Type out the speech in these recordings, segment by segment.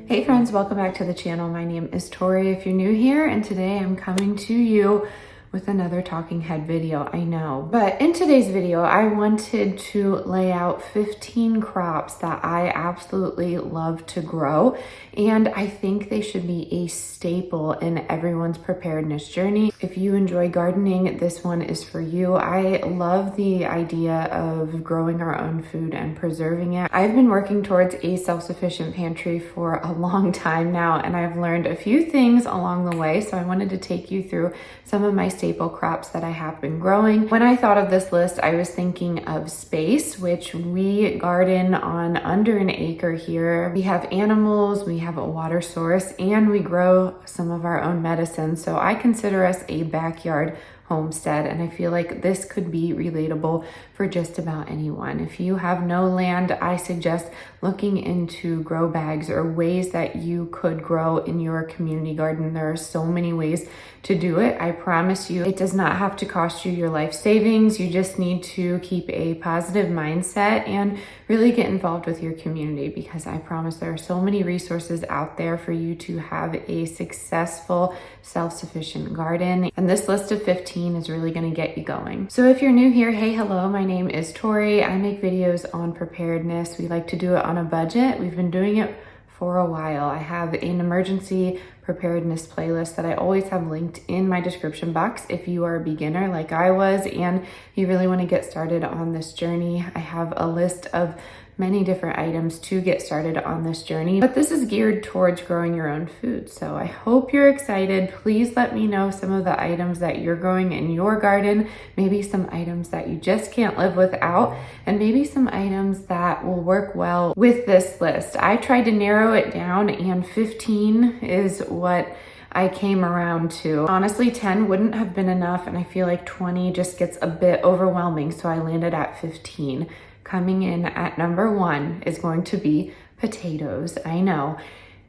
Hey friends, welcome back to the channel. My name is Tori if you're new here, and today I'm coming to you with another talking head video, I know. But in today's video, I wanted to lay out 15 crops that I absolutely love to grow, and I think they should be a staple in everyone's preparedness journey. If you enjoy gardening, this one is for you. I love the idea of growing our own food and preserving it. I've been working towards a self-sufficient pantry for a long time now, and I've learned a few things along the way, so I wanted to take you through some of my staple crops that I have been growing. When I thought of this list, I was thinking of space, which we garden on under an acre here. We have animals, we have a water source, and we grow some of our own medicine. So I consider us a backyard homestead, and I feel like this could be relatable for just about anyone. If you have no land, I suggest looking into grow bags or ways that you could grow in your community garden. There are so many ways to do it. I promise you, it does not have to cost you your life savings. You just need to keep a positive mindset and really get involved with your community, because I promise there are so many resources out there for you to have a successful, self-sufficient garden. And this list of 15 is really going to get you going. So if you're new here, hey, hello, my name is Tori. I make videos on preparedness. We like to do it on a budget. We've been doing it for a while. I have an emergency preparedness playlist that I always have linked in my description box if you are a beginner like I was and you really want to get started on this journey. I have a list of many different items to get started on this journey, but this is geared towards growing your own food. So I hope you're excited. Please let me know some of the items that you're growing in your garden, maybe some items that you just can't live without, and maybe some items that will work well with this list. I tried to narrow it down, and 15 is what I came around to. Honestly, 10 wouldn't have been enough, and I feel like 20 just gets a bit overwhelming, so I landed at 15. Coming in at number 1 is going to be potatoes. I know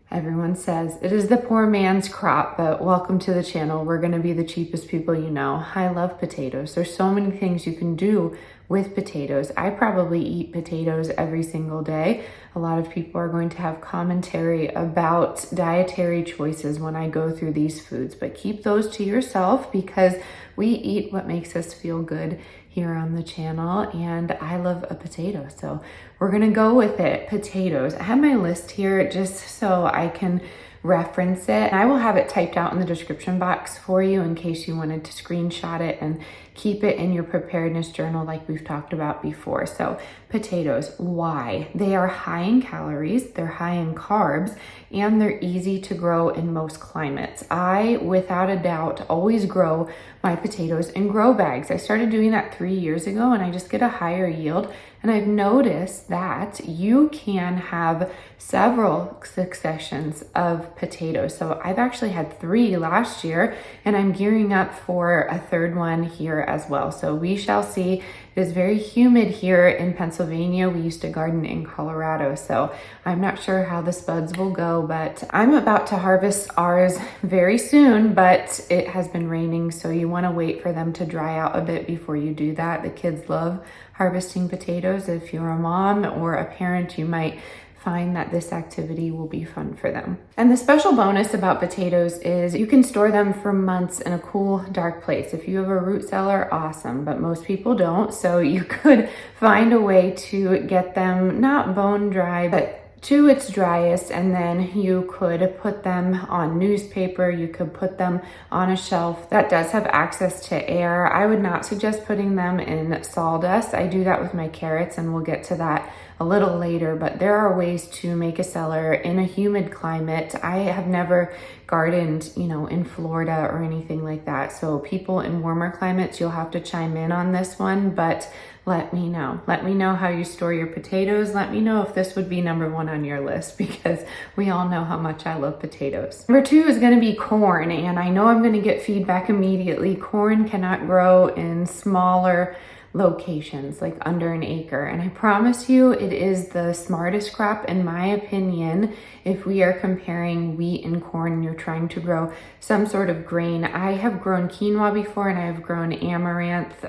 everyone says it is the poor man's crop, but welcome to the channel. We're gonna be the cheapest people you know. I love potatoes. There's so many things you can do with potatoes. I probably eat potatoes every single day. A lot of people are going to have commentary about dietary choices when I go through these foods, but keep those to yourself, because we eat what makes us feel good here on the channel, and I love a potato, so we're gonna go with it. Potatoes. I have my list here just so I can reference it. I will have it typed out in the description box for you in case you wanted to screenshot it and keep it in your preparedness journal like we've talked about before. So potatoes, why? They are high in calories, they're high in carbs, and they're easy to grow in most climates. I, without a doubt, always grow my potatoes in grow bags. I started doing that 3 years ago, and I just get a higher yield. And I've noticed that you can have several successions of potatoes. So I've actually had 3 last year, and I'm gearing up for a 3rd one here as well. So we shall see. It is very humid here in Pennsylvania. We used to garden in Colorado, so I'm not sure how the spuds will go, but I'm about to harvest ours very soon, but it has been raining, so you want to wait for them to dry out a bit before you do that. The kids love harvesting potatoes. If you're a mom or a parent, you might find that this activity will be fun for them. And the special bonus about potatoes is you can store them for months in a cool, dark place. If you have a root cellar, awesome, but most people don't. So you could find a way to get them not bone dry, but to its driest, and then you could put them on newspaper, you could put them on a shelf that does have access to air. I would not suggest putting them in sawdust. I do that with my carrots, and we'll get to that a little later, but there are ways to make a cellar in a humid climate. I have never gardened, in Florida or anything like that. So people in warmer climates, you'll have to chime in on this one, but let me know. Let me know how you store your potatoes. Let me know if this would be number 1 on your list, because we all know how much I love potatoes. Number 2 is going to be corn, and I know I'm going to get feedback immediately. Corn cannot grow in smaller locations, like under an acre. And I promise you, it is the smartest crop, in my opinion, if we are comparing wheat and corn and you're trying to grow some sort of grain. I have grown quinoa before, and I have grown amaranth.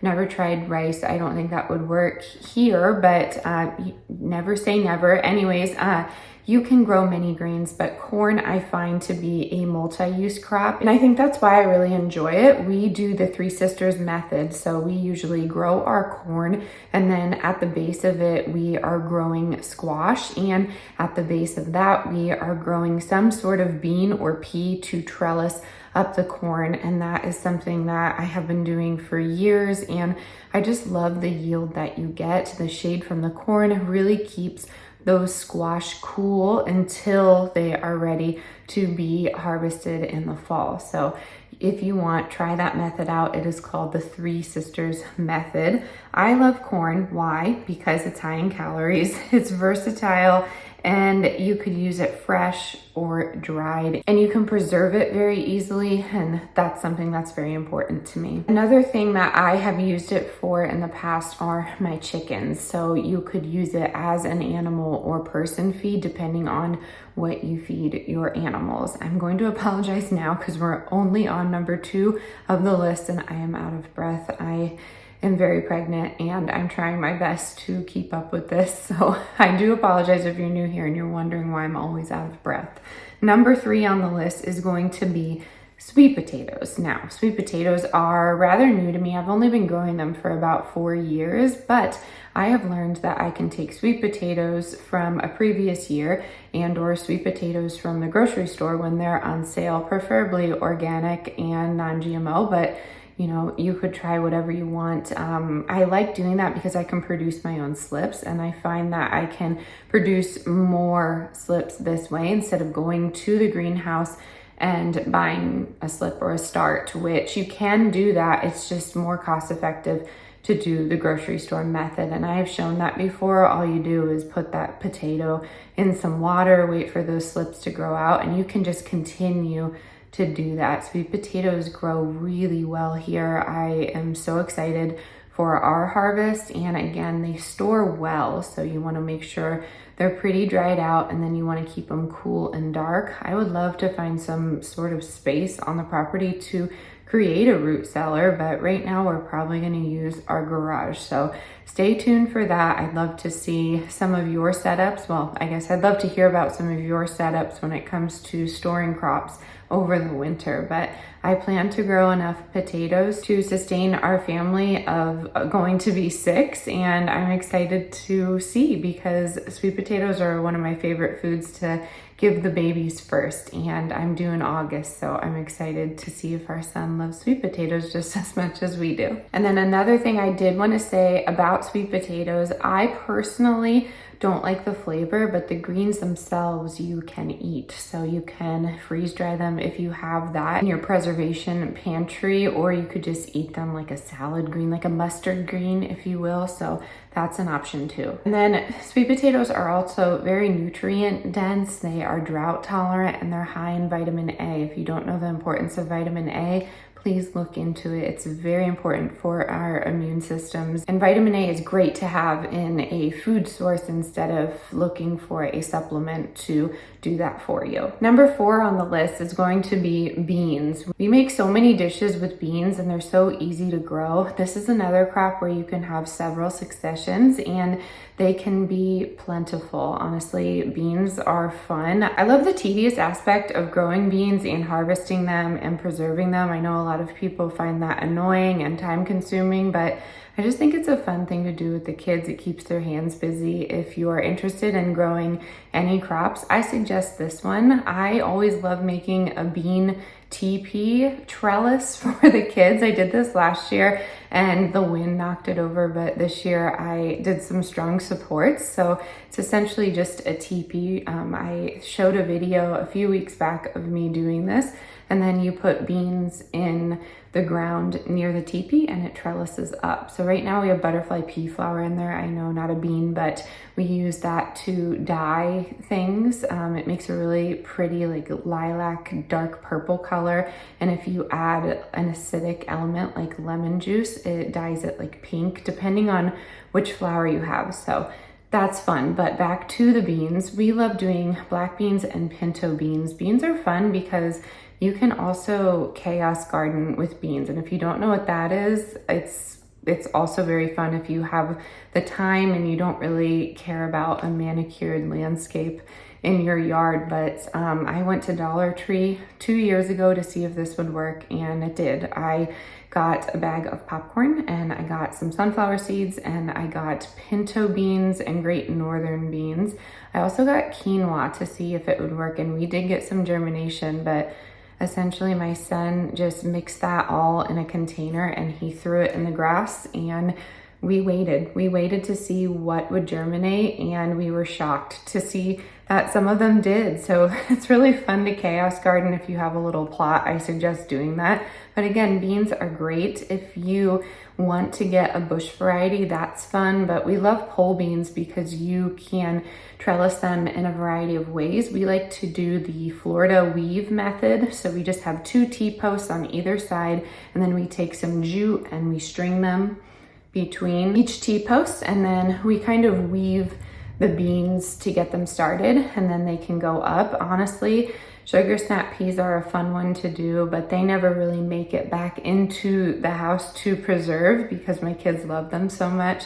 Never tried rice. I don't think that would work here, but never say never. Anyways, you can grow many grains, but corn I find to be a multi-use crop. And I think that's why I really enjoy it. We do the Three Sisters method. So we usually grow our corn, and then at the base of it, we are growing squash. And at the base of that, we are growing some sort of bean or pea to trellis up the corn. And that is something that I have been doing for years. And I just love the yield that you get. The shade from the corn really keeps those squash cool until they are ready to be harvested in the fall. So if you want, try that method out. It is called the Three Sisters method. I love corn. Why? Because it's high in calories, it's versatile, and you could use it fresh or dried, and you can preserve it very easily, and that's something that's very important to me. Another thing that I have used it for in the past are my chickens. So you could use it as an animal or person feed depending on what you feed your animals. I'm going to apologize now because we're only on number 2 of the list and I am out of breath. I am very pregnant and I'm trying my best to keep up with this. So I do apologize if you're new here and you're wondering why I'm always out of breath. Number 3 on the list is going to be sweet potatoes. Now, sweet potatoes are rather new to me. I've only been growing them for about 4 years, but I have learned that I can take sweet potatoes from a previous year and or sweet potatoes from the grocery store when they're on sale, preferably organic and non-GMO, but you know, you could try whatever you want. I like doing that because I can produce my own slips, and I find that I can produce more slips this way instead of going to the greenhouse and buying a slip or a start, which you can do that. It's just more cost effective to do the grocery store method. And I have shown that before. All you do is put that potato in some water, wait for those slips to grow out, and you can just continue to do that. Sweet potatoes grow really well here. I am so excited for our harvest, and again, they store well, so you want to make sure they're pretty dried out, and then you want to keep them cool and dark. I would love to find some sort of space on the property to create a root cellar, but right now we're probably going to use our garage, so stay tuned for that. I'd love to see some of your setups. Well, I guess I'd love to hear about some of your setups when it comes to storing crops over the winter, but I plan to grow enough potatoes to sustain our family of going to be 6, and I'm excited to see because sweet potatoes are one of my favorite foods to give the babies first, and I'm due in August, so I'm excited to see if our son loves sweet potatoes just as much as we do. And then another thing I did want to say about sweet potatoes, I personally don't like the flavor, but the greens themselves you can eat. So you can freeze dry them if you have that in your preservation pantry, or you could just eat them like a salad green, like a mustard green, if you will. So that's an option too. And then sweet potatoes are also very nutrient dense. They are drought tolerant and they're high in vitamin A. If you don't know the importance of vitamin A, please look into it. It's very important for our immune systems. And vitamin A is great to have in a food source instead of looking for a supplement to do that for you. Number 4 on the list is going to be beans. We make so many dishes with beans and they're so easy to grow. This is another crop where you can have several successions and they can be plentiful. Honestly, beans are fun. I love the tedious aspect of growing beans and harvesting them and preserving them. I know a lot of people find that annoying and time consuming, but I just think it's a fun thing to do with the kids. It keeps their hands busy. If you are interested in growing any crops, I suggest this one. I always love making a bean teepee trellis for the kids. I did this last year and the wind knocked it over, but this year I did some strong supports. So it's essentially just a teepee. I showed a video a few weeks back of me doing this, and then you put beans in the ground near the teepee and it trellises up. So right now we have butterfly pea flower in there. I know, not a bean, but we use that to dye things. It makes a really pretty like lilac dark purple color. And if you add an acidic element like lemon juice, it dyes it like pink, depending on which flower you have. So that's fun. But back to the beans, we love doing black beans and pinto beans. Beans are fun because you can also chaos garden with beans. And if you don't know what that is, it's also very fun if you have the time and you don't really care about a manicured landscape in your yard. But I went to Dollar Tree 2 years ago to see if this would work, and it did. I got a bag of popcorn and I got some sunflower seeds and I got pinto beans and great northern beans. I also got quinoa to see if it would work, and we did get some germination, but essentially my son just mixed that all in a container and he threw it in the grass, and we waited to see what would germinate, and we were shocked to see that some of them did. So it's really fun to chaos garden. If you have a little plot, I suggest doing that. But again, beans are great. If you want to get a bush variety, that's fun. But we love pole beans because you can trellis them in a variety of ways. We like to do the Florida weave method. So we just have 2 T-posts on either side, and then we take some jute and we string them between each T-post, and then we kind of weave the beans to get them started, and then they can go up. Honestly, sugar snap peas are a fun one to do, but they never really make it back into the house to preserve because my kids love them so much.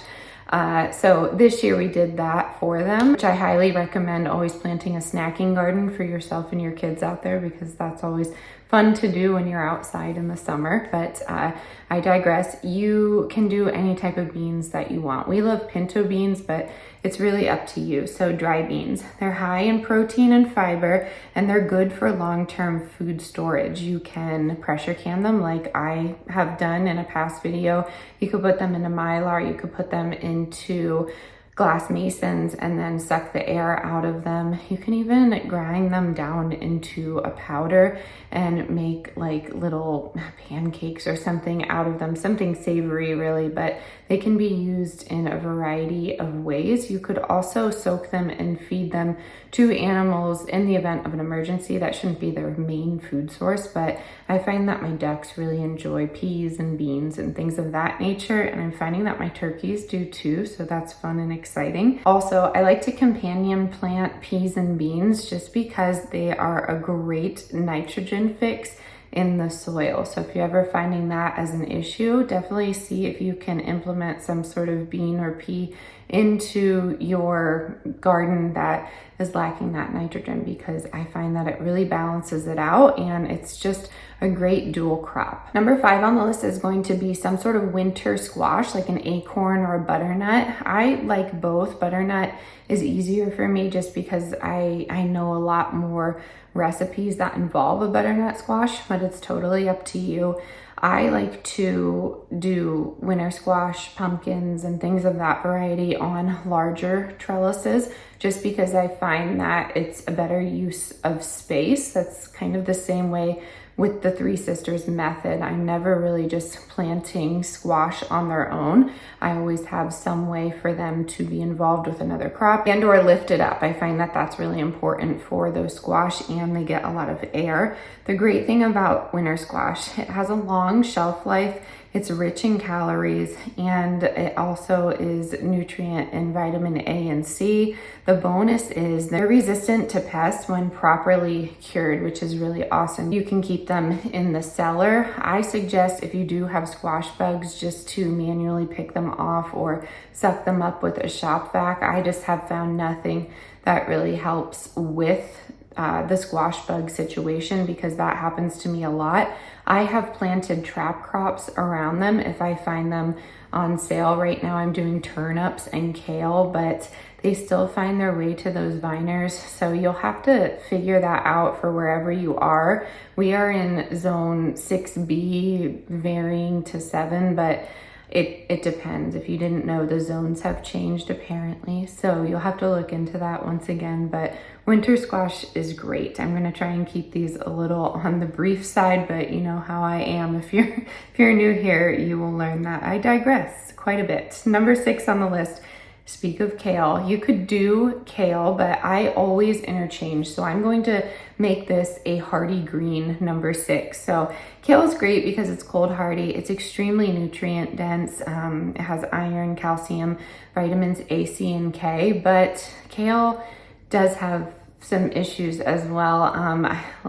So this year we did that for them, which I highly recommend always planting a snacking garden for yourself and your kids out there, because that's always fun to do when you're outside in the summer. But I digress. You can do any type of beans that you want. We love pinto beans, but it's really up to you. So dry beans, they're high in protein and fiber, and they're good for long-term food storage. You can pressure can them like I have done in a past video. You could put them into Mylar, you could put them into glass masons and then suck the air out of them. You can even grind them down into a powder and make like little pancakes or something out of them, something savory really, but they can be used in a variety of ways. You could also soak them and feed them to animals in the event of an emergency. That shouldn't be their main food source, but I find that my ducks really enjoy peas and beans and things of that nature, and I'm finding that my turkeys do too, so that's fun and exciting. Also, I like to companion plant peas and beans just because they are a great nitrogen fix in the soil. So if you're ever finding that as an issue, definitely see if you can implement some sort of bean or pea into your garden that is lacking that nitrogen, because I find that it really balances it out and it's just a great dual crop. Number 5 on the list is going to be some sort of winter squash, like an acorn or a butternut. I like both. Butternut is easier for me just because I know a lot more recipes that involve a butternut squash, but it's totally up to you. I like to do winter squash, pumpkins, and things of that variety on larger trellises, just because I find that it's a better use of space. That's kind of the same way with the Three Sisters method. I'm never really just planting squash on their own. I always have some way for them to be involved with another crop and or lift it up. I find that that's really important for those squash, and they get a lot of air. The great thing about winter squash, it has a long shelf life. It's rich in calories, and it also is nutrient in vitamin A and C. The bonus is they're resistant to pests when properly cured, which is really awesome. You can keep them in the cellar. I suggest if you do have squash bugs, just to manually pick them off or suck them up with a shop vac. I just have found nothing that really helps with the squash bug situation, because that happens to me a lot. I have planted trap crops around them if I find them on sale. Right now I'm doing turnips and kale, but they still find their way to those viners. So you'll have to figure that out for wherever you are. We are in zone 6B, varying to 7, but it depends. If you didn't know, the zones have changed apparently. So you'll have to look into that once again, but winter squash is great. I'm gonna try and keep these a little on the brief side, but you know how I am. If you're new here, you will learn that I digress quite a bit. Number 6 on the list. Speak of kale, you could do kale, but I always interchange. So I'm going to make this a hardy green, number 6. So kale is great because it's cold hardy. It's extremely nutrient dense. It has iron, calcium, vitamins A, C, and K, but kale does have some issues as well.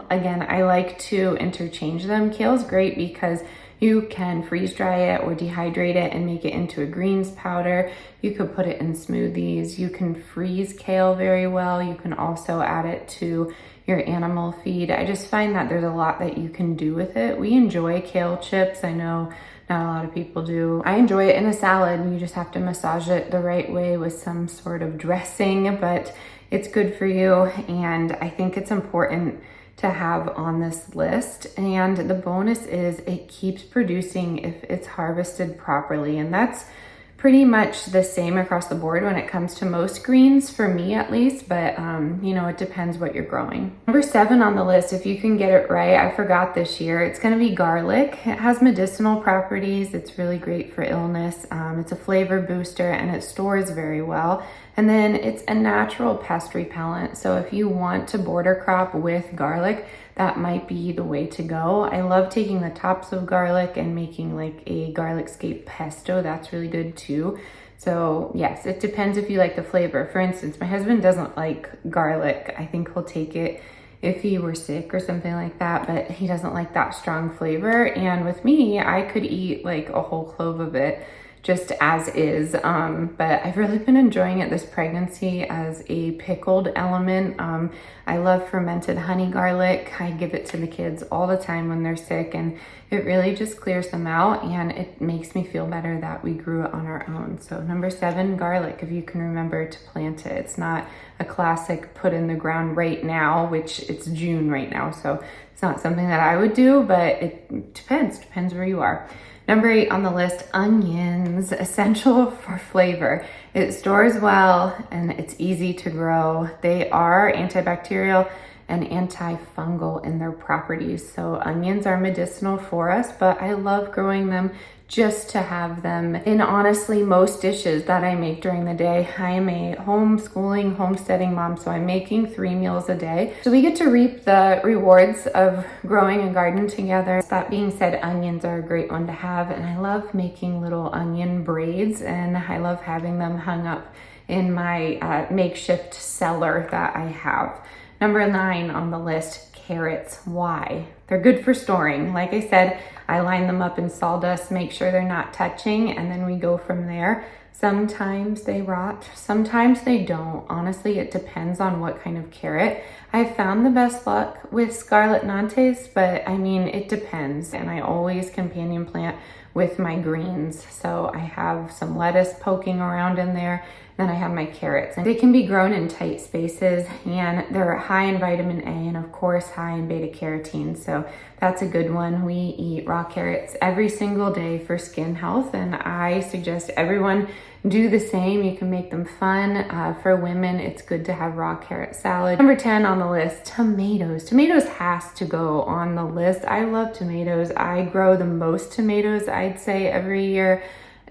Again, I like to interchange them. Kale is great because you can freeze dry it or dehydrate it and make it into a greens powder. You could put it in smoothies. You can freeze kale very well. You can also add it to your animal feed. I just find that there's a lot that you can do with it. We enjoy kale chips. I know not a lot of people do. I enjoy it in a salad. You just have to massage it the right way with some sort of dressing, but it's good for you. And I think it's important to have on this list. And the bonus is it keeps producing if it's harvested properly. And that's pretty much the same across the board when it comes to most greens, for me at least, but you know, it depends what you're growing. Number 7 on the list, if you can get it right, I forgot this year, it's gonna be garlic. It has medicinal properties. It's really great for illness. It's a flavor booster and it stores very well. And then it's a natural pest repellent. So if you want to border crop with garlic, that might be the way to go. I love taking the tops of garlic and making like a garlic scape pesto. That's really good too. So yes, it depends if you like the flavor. For instance, my husband doesn't like garlic. I think he'll take it if he were sick or something like that, but he doesn't like that strong flavor. And with me, I could eat like a whole clove of it just as is, but I've really been enjoying it this pregnancy as a pickled element. I love fermented honey garlic. I give it to the kids all the time when they're sick, and it really just clears them out, and it makes me feel better that we grew it on our own. So number 7, garlic, if you can remember to plant it. It's not a classic put in the ground right now, which it's June right now, so it's not something that I would do, but it depends where you are. Number 8 on the list, onions, essential for flavor. It stores well and it's easy to grow. They are antibacterial and antifungal in their properties. So onions are medicinal for us, but I love growing them just to have them in honestly most dishes that I make during the day. I am a homeschooling, homesteading mom, so I'm making 3 meals a day. So we get to reap the rewards of growing a garden together. That being said, onions are a great one to have, and I love making little onion braids, and I love having them hung up in my makeshift cellar that I have. Number 9 on the list, carrots. Why? They're good for storing. Like I said, I line them up in sawdust, make sure they're not touching, and then we go from there. Sometimes they rot, sometimes they don't. Honestly, it depends on what kind of carrot. I've found the best luck with Scarlet Nantes, but I mean, it depends. And I always companion plant with my greens. So I have some lettuce poking around in there. Then I have my carrots, and they can be grown in tight spaces, and they're high in vitamin A and of course high in beta carotene. So that's a good one. We eat raw carrots every single day for skin health, and I suggest everyone do the same. You can make them fun. For women, it's good to have raw carrot salad. Number 10 on the list, tomatoes. Tomatoes has to go on the list. I love tomatoes. I grow the most tomatoes, I'd say, every year.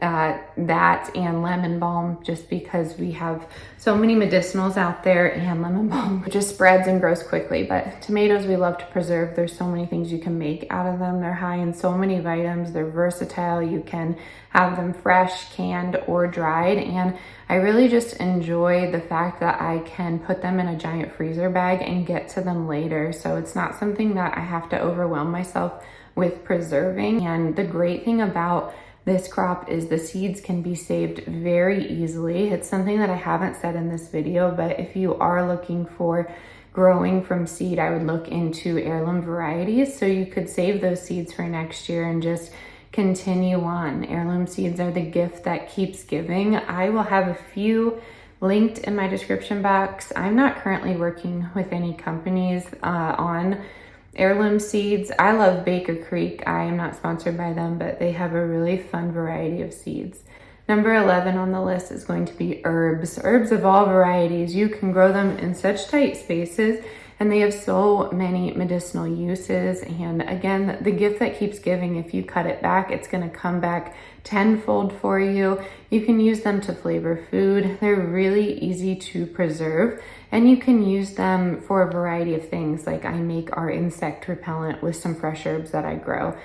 That and lemon balm, just because we have so many medicinals out there, and lemon balm just spreads and grows quickly. But tomatoes we love to preserve. There's so many things you can make out of them. They're high in so many vitamins. They're versatile. You can have them fresh, canned, or dried, and I really just enjoy the fact that I can put them in a giant freezer bag and get to them later. So it's not something that I have to overwhelm myself with preserving. And the great thing about this crop is the seeds can be saved very easily. It's something that I haven't said in this video, but if you are looking for growing from seed, I would look into heirloom varieties. So you could save those seeds for next year and just continue on. Heirloom seeds are the gift that keeps giving. I will have a few linked in my description box. I'm not currently working with any companies on heirloom seeds. I love Baker Creek. I am not sponsored by them, but they have a really fun variety of seeds. Number 11 on the list is going to be herbs. Herbs of all varieties. You can grow them in such tight spaces, and they have so many medicinal uses. And again, the gift that keeps giving, if you cut it back, it's going to come back tenfold for you. You can use them to flavor food. They're really easy to preserve, and you can use them for a variety of things. Like I make our insect repellent with some fresh herbs that I grow.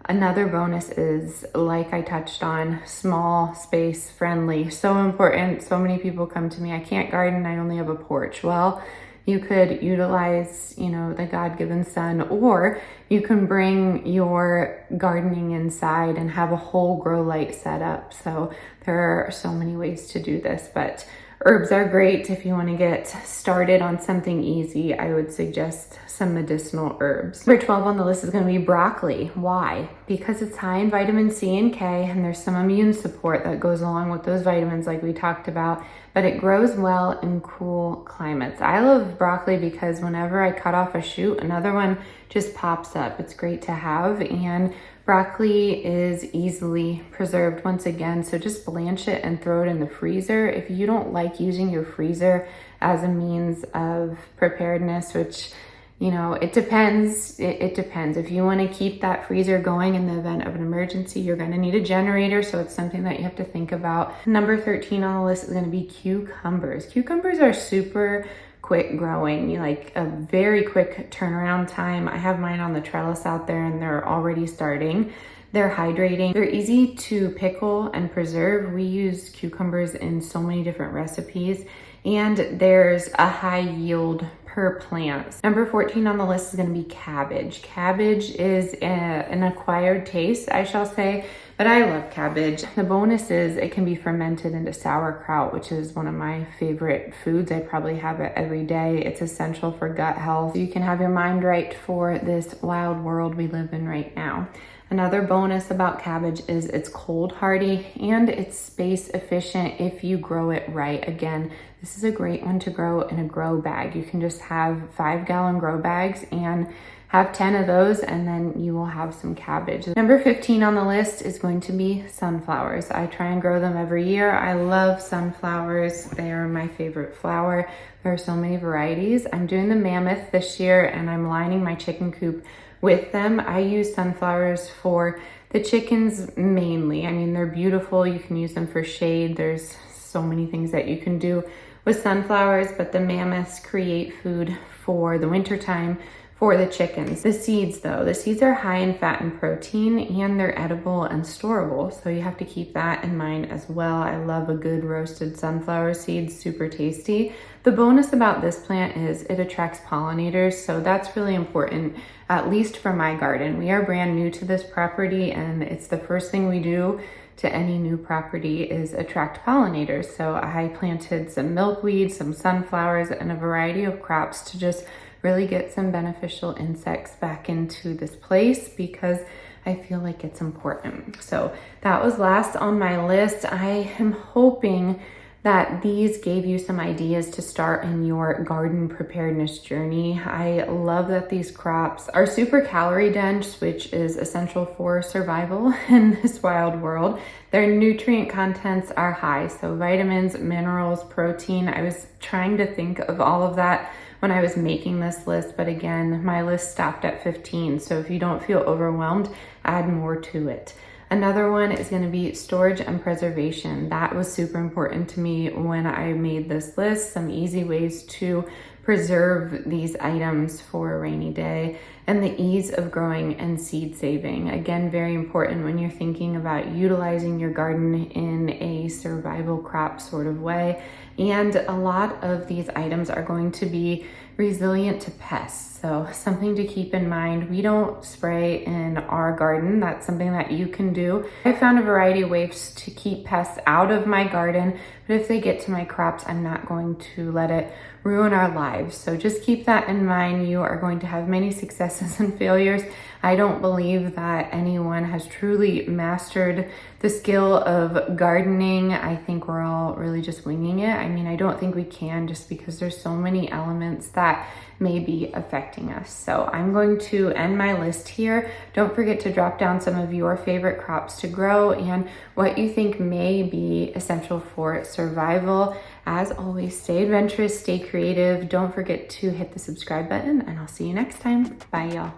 Another bonus is, like I touched on, small space friendly. So important. So many people come to me, I can't garden, I only have a porch. Well, you could utilize, the God-given sun, or you can bring your gardening inside and have a whole grow light set up. So there are so many ways to do this, but herbs are great. If you want to get started on something easy, I would suggest some medicinal herbs. Number 12 on the list is going to be broccoli. Why? Because it's high in vitamin C and K, and there's some immune support that goes along with those vitamins like we talked about, but it grows well in cool climates. I love broccoli because whenever I cut off a shoot, another one just pops up. It's great to have, and broccoli is easily preserved once again, so just blanch it and throw it in the freezer. If you don't like using your freezer as a means of preparedness, which, it depends. It depends. If you want to keep that freezer going in the event of an emergency, you're going to need a generator, so it's something that you have to think about. Number 13 on the list is going to be cucumbers. Cucumbers are super quick growing, like a very quick turnaround time. I have mine on the trellis out there and they're already starting. They're hydrating. They're easy to pickle and preserve. We use cucumbers in so many different recipes, and there's a high yield per plant. Number 14 on the list is going to be cabbage. Cabbage is an acquired taste, I shall say, but I love cabbage. The bonus is it can be fermented into sauerkraut, which is one of my favorite foods. I probably have it every day. It's essential for gut health. You can have your mind right for this wild world we live in right now. Another bonus about cabbage is it's cold hardy and it's space efficient if you grow it right. Again, this is a great one to grow in a grow bag. You can just have 5-gallon grow bags and have 10 of those, and then you will have some cabbage. Number 15 on the list is going to be sunflowers. I try and grow them every year. I love sunflowers. They are my favorite flower. There are so many varieties. I'm doing the mammoth this year and I'm lining my chicken coop with them. I use sunflowers for the chickens mainly. I mean, they're beautiful. You can use them for shade. There's so many things that you can do with sunflowers, but the mammoths create food for the winter time for the chickens. The seeds though, the seeds are high in fat and protein, and they're edible and storable. So you have to keep that in mind as well. I love a good roasted sunflower seed, super tasty. The bonus about this plant is it attracts pollinators. So that's really important, at least for my garden. We are brand new to this property, and it's the first thing we do to any new property is attract pollinators. So I planted some milkweed, some sunflowers, and a variety of crops to just really get some beneficial insects back into this place because I feel like it's important. So that was last on my list. I am hoping that these gave you some ideas to start in your garden preparedness journey. I love that these crops are super calorie dense, which is essential for survival in this wild world. Their nutrient contents are high, so vitamins, minerals, protein. I was trying to think of all of that when I was making this list, but again, my list stopped at 15. So if you don't feel overwhelmed, add more to it. Another one is going to be storage and preservation. That was super important to me when I made this list. Some easy ways to preserve these items for a rainy day, and the ease of growing and seed saving. Again, very important when you're thinking about utilizing your garden in a survival crop sort of way. And a lot of these items are going to be resilient to pests. So something to keep in mind. We don't spray in our garden. That's something that you can do. I found a variety of ways to keep pests out of my garden, but if they get to my crops, I'm not going to let it ruin our lives. So just keep that in mind. You are going to have many successes and failures. I don't believe that anyone has truly mastered the skill of gardening. I think we're all really just winging it. I mean, I don't think we can, just because there's so many elements that may be affecting us. So I'm going to end my list here. Don't forget to drop down some of your favorite crops to grow and what you think may be essential for survival. As always, stay adventurous, stay creative. Don't forget to hit the subscribe button, and I'll see you next time. Bye, y'all.